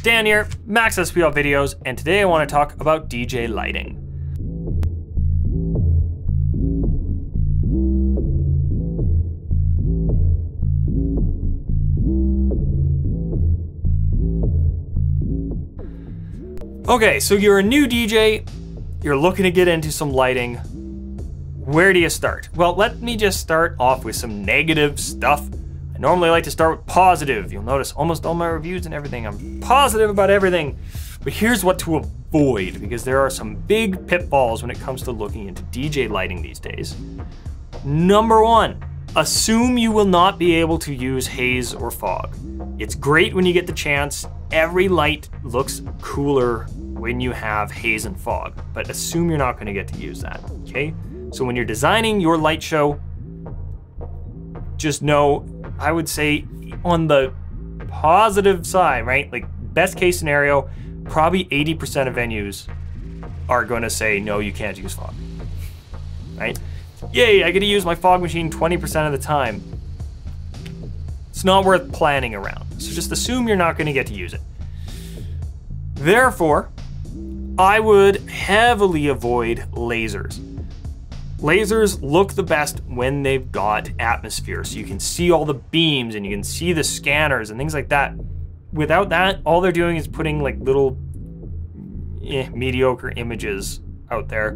Dan here, Max SPL Videos, and today I want to talk about DJ lighting. Okay, so you're a new DJ, you're looking to get into some lighting. Where do you start? Well, let me just start off with some negative stuff. I normally like to start with positive. You'll notice almost all my reviews and everything, I'm positive about everything. But here's what to avoid, because there are some big pitfalls when it comes to looking into DJ lighting these days. Number one, assume you will not be able to use haze or fog. It's great when you get the chance. Every light looks cooler when you have haze and fog, but assume you're not gonna get to use that, okay? So when you're designing your light show, just know, I would say on the positive side, right? Like best case scenario, probably 80% of venues are gonna say, no, you can't use fog, right? Yay, I get to use my fog machine 20% of the time. It's not worth planning around. So just assume you're not gonna get to use it. Therefore, I would heavily avoid lasers. Lasers look the best when they've got atmosphere, so you can see all the beams and you can see the scanners and things like that. Without that, all they're doing is putting like little mediocre images out there.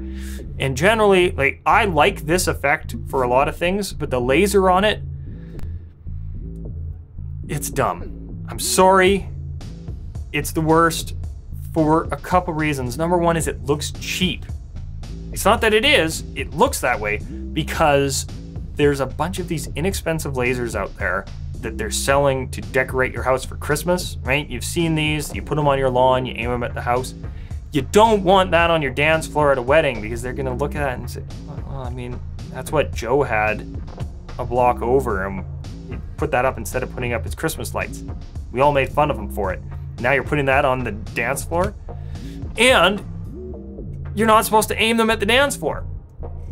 And generally, like, I like this effect for a lot of things, but the laser on it, it's dumb. I'm sorry, it's the worst for a couple reasons. Number one is it looks cheap. It's not that it is, it looks that way because there's a bunch of these inexpensive lasers out there that they're selling to decorate your house for Christmas, right? You've seen these, you put them on your lawn, you aim them at the house. You don't want that on your dance floor at a wedding because they're gonna look at that and say, well, I mean, that's what Joe had a block over and he put that up instead of putting up his Christmas lights. We all made fun of him for it. Now you're putting that on the dance floor and you're not supposed to aim them at the dance floor.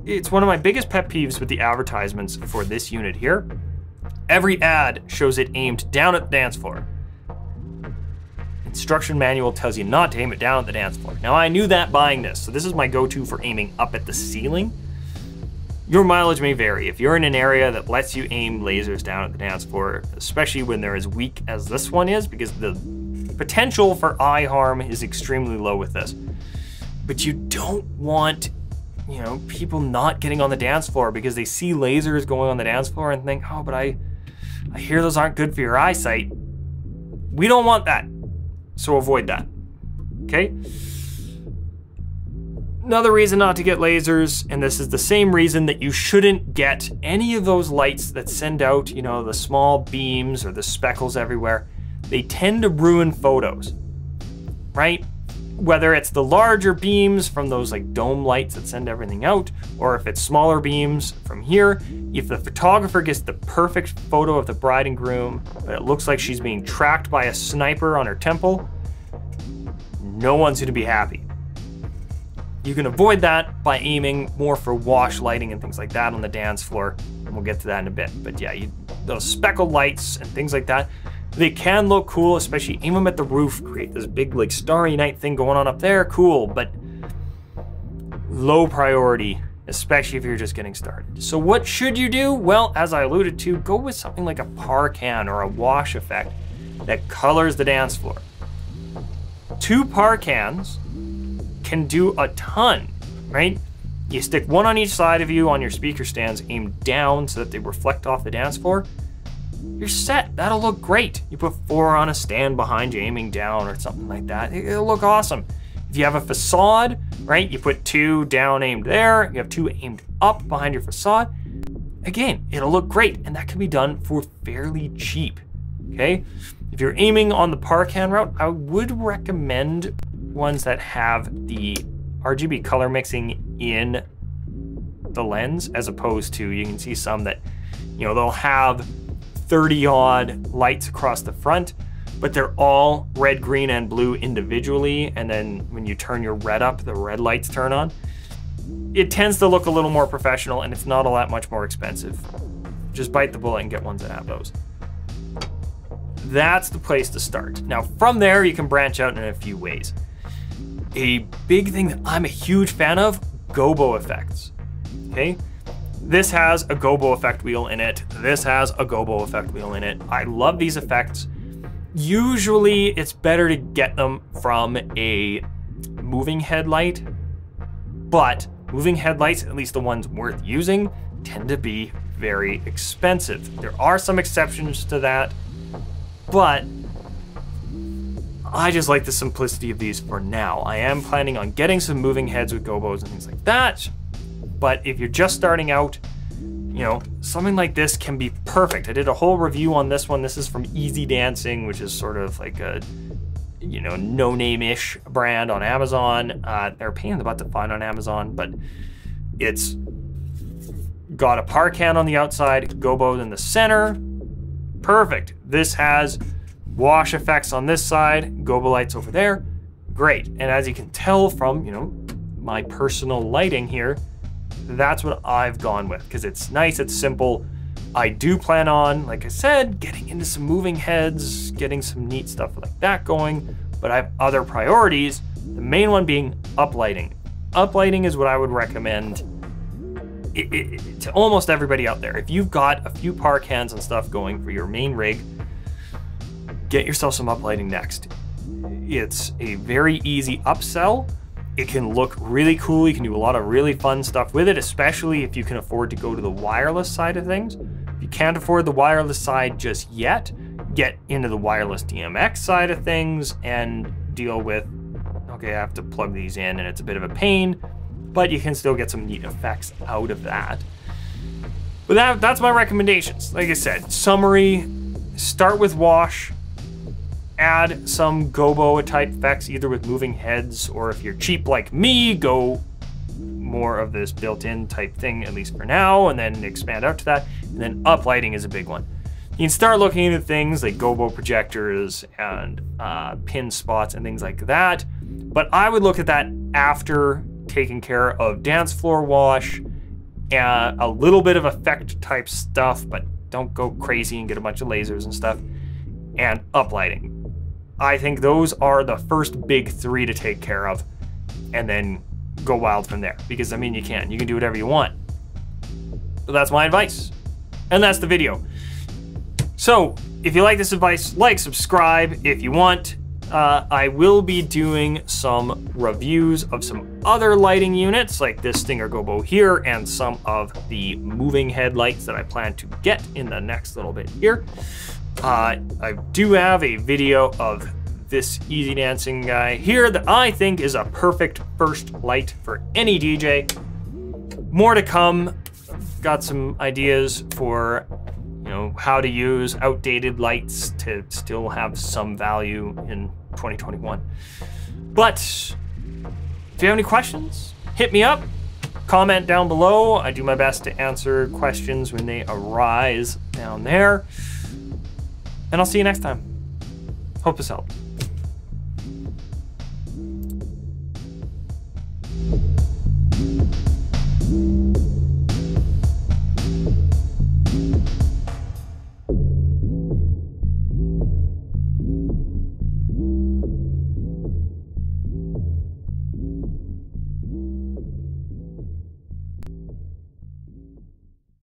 It's one of my biggest pet peeves with the advertisements for this unit here. Every ad shows it aimed down at the dance floor. Instruction manual tells you not to aim it down at the dance floor. Now I knew that buying this, so this is my go-to for aiming up at the ceiling. Your mileage may vary. If you're in an area that lets you aim lasers down at the dance floor, especially when they're as weak as this one is, because the potential for eye harm is extremely low with this. But you don't want, you know, people not getting on the dance floor because they see lasers going on the dance floor and think, oh, but I hear those aren't good for your eyesight. We don't want that, so avoid that, okay? Another reason not to get lasers, and this is the same reason that you shouldn't get any of those lights that send out, you know, the small beams or the speckles everywhere. They tend to ruin photos, right? Whether it's the larger beams from those like dome lights that send everything out, or if it's smaller beams from here, if the photographer gets the perfect photo of the bride and groom, but it looks like she's being tracked by a sniper on her temple, no one's gonna be happy. You can avoid that by aiming more for wash lighting and things like that on the dance floor, and we'll get to that in a bit. But yeah, those speckled lights and things like that, they can look cool, especially aim them at the roof, create this big like starry night thing going on up there, cool, but low priority, especially if you're just getting started. So what should you do? Well, as I alluded to, go with something like a par can or a wash effect that colors the dance floor. 2 par cans can do a ton, right? You stick one on each side of you on your speaker stands, aimed down so that they reflect off the dance floor. You're set, that'll look great. You put 4 on a stand behind you aiming down or something like that. It'll look awesome. If you have a facade, right, you put 2 down aimed there, you have 2 aimed up behind your facade. Again, it'll look great, and that can be done for fairly cheap, okay? If you're aiming on the par can route, I would recommend ones that have the RGB color mixing in the lens, as opposed to, you can see some that, you know, they'll have 30 odd lights across the front, but they're all red, green, and blue individually. And then when you turn your red up, the red lights turn on. It tends to look a little more professional and it's not all that much more expensive. Just bite the bullet and get ones that have those. that's the place to start. Now from there, you can branch out in a few ways. A big thing that I'm a huge fan of, gobo effects, okay? This has a gobo effect wheel in it. This has a gobo effect wheel in it. I love these effects. Usually it's better to get them from a moving headlight, but moving headlights, at least the ones worth using, tend to be very expensive. There are some exceptions to that, but I just like the simplicity of these for now. I am planning on getting some moving heads with gobos and things like that, but if you're just starting out, you know, something like this can be perfect. I did a whole review on this one. This is from Easy Dancing, which is sort of like a, you know, no-name-ish brand on Amazon. They're a pain in the butt to find on Amazon, but it's got a parkan on the outside, gobos in the center. Perfect. This has wash effects on this side, gobo lights over there. Great. And as you can tell from, you know, my personal lighting here, that's what I've gone with because it's nice, it's simple. I do plan on, like I said, getting into some moving heads, getting some neat stuff like that going, but I have other priorities, the main one being uplighting. Uplighting is what I would recommend to almost everybody out there. If you've got a few parkans and stuff going for your main rig, get yourself some uplighting next. It's a very easy upsell. It can look really cool. You can do a lot of really fun stuff with it, especially if you can afford to go to the wireless side of things. If you can't afford the wireless side just yet, get into the wireless DMX side of things and deal with, okay, I have to plug these in and it's a bit of a pain, but you can still get some neat effects out of that. But that's my recommendations. Like I said, summary, start with wash, add some gobo type effects, either with moving heads, or if you're cheap like me, go more of this built-in type thing, at least for now, and then expand out to that. And then uplighting is a big one. You can start looking into things like gobo projectors and pin spots and things like that. But I would look at that after taking care of dance floor wash and a little bit of effect type stuff, but don't go crazy and get a bunch of lasers and stuff, and uplighting. I think those are the first big three to take care of, and then go wild from there. Because I mean, you can do whatever you want. So that's my advice, and that's the video. So if you like this advice, like, subscribe if you want. I will be doing some reviews of some other lighting units, like this Stinger Gobo here, and some of the moving headlights that I plan to get in the next little bit here. I do have a video of this Easy Dancing guy here that I think is a perfect first light for any DJ. More to come. Got some ideas for, you know, how to use outdated lights to still have some value in 2021. But if you have any questions, hit me up, comment down below. I do my best to answer questions when they arise down there. And I'll see you next time. Hope this helped.